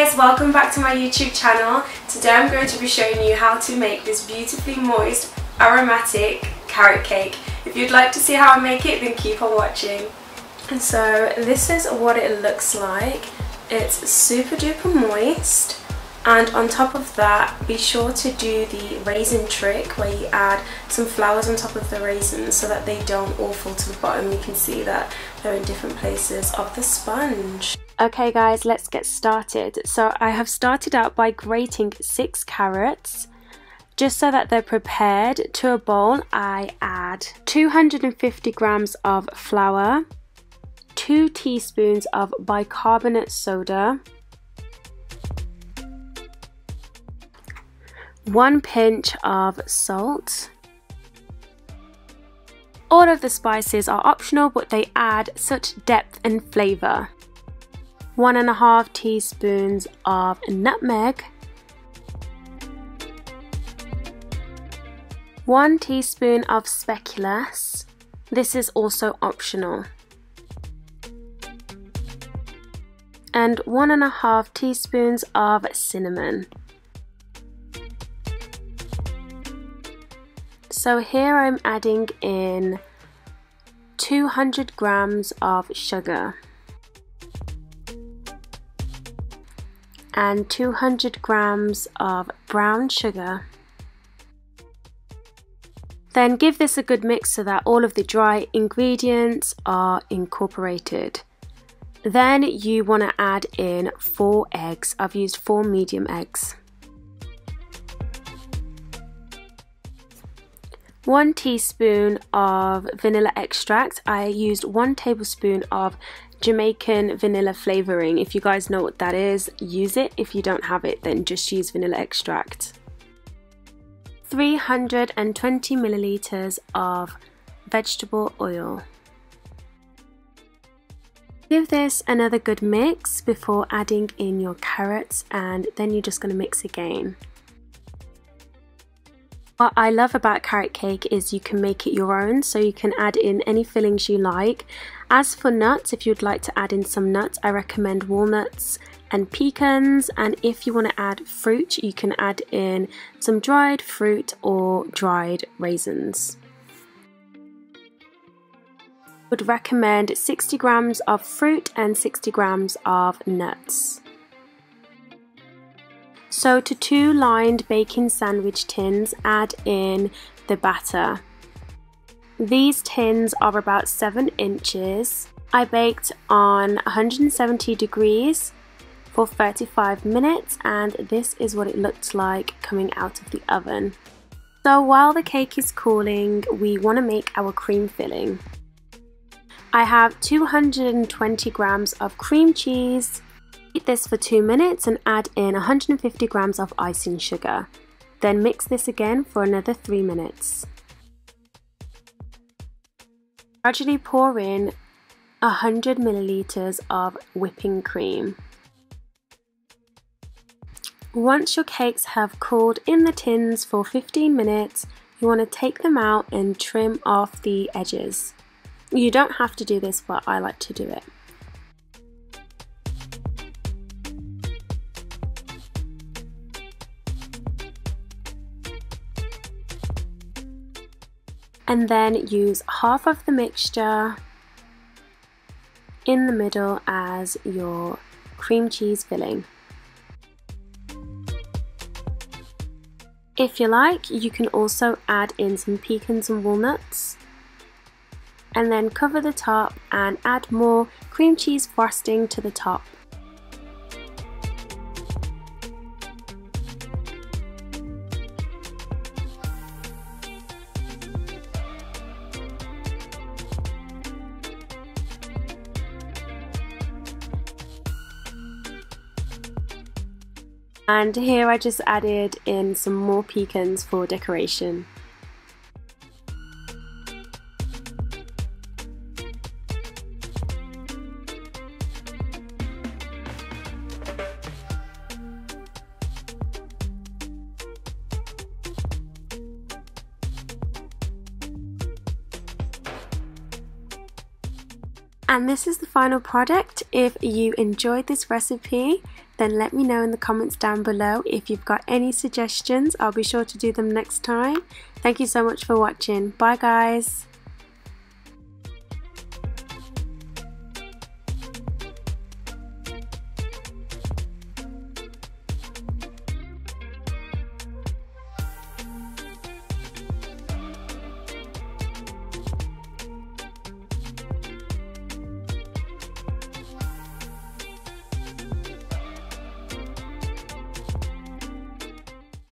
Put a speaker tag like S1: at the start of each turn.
S1: guys, welcome back to my YouTube channel. Today I'm going to be showing you how to make this beautifully moist aromatic carrot cake. If you'd like to see how I make it, then keep on watching. And so this is what it looks like. It's super duper moist, and on top of that be sure to do the raisin trick where you add some flowers on top of the raisins so that they don't all fall to the bottom. You can see that they're in different places of the sponge. Okay guys, let's get started. So I have started out by grating 6 carrots. Just so that they're prepared, to a bowl I add 250 grams of flour, 2 teaspoons of bicarbonate soda, 1 pinch of salt. All of the spices are optional, but they add such depth and flavour. 1.5 teaspoons of nutmeg, 1 teaspoon of speculaas. This is also optional. And 1.5 teaspoons of cinnamon. So here I'm adding in 200 grams of sugar and 200 grams of brown sugar. Then give this a good mix so that all of the dry ingredients are incorporated. Then you want to add in 4 eggs. I've used 4 medium eggs. 1 teaspoon of vanilla extract. I used 1 tablespoon of Jamaican vanilla flavouring. If you guys know what that is, use it. If you don't have it, then just use vanilla extract. 320 milliliters of vegetable oil. Give this another good mix before adding in your carrots, and then you're just going to mix again. What I love about carrot cake is you can make it your own, so you can add in any fillings you like. As for nuts, if you'd like to add in some nuts, I recommend walnuts and pecans, and if you want to add fruit, you can add in some dried fruit or dried raisins. Would recommend 60 grams of fruit and 60 grams of nuts. So to 2 lined baking sandwich tins, add in the batter. These tins are about 7 inches. I baked on 170 degrees for 35 minutes, and this is what it looked like coming out of the oven. So while the cake is cooling, we want to make our cream filling. I have 220 grams of cream cheese. Heat this for 2 minutes and add in 150 grams of icing sugar. Then mix this again for another 3 minutes. Gradually pour in 100 milliliters of whipping cream. Once your cakes have cooled in the tins for 15 minutes, you want to take them out and trim off the edges. You don't have to do this, but I like to do it. And then use half of the mixture in the middle as your cream cheese filling. If you like, you can also add in some pecans and walnuts, and then cover the top and add more cream cheese frosting to the top. And here I just added in some more pecans for decoration. And this is the final product. If you enjoyed this recipe, then let me know in the comments down below. If you've got any suggestions, I'll be sure to do them next time. Thank you so much for watching. Bye guys.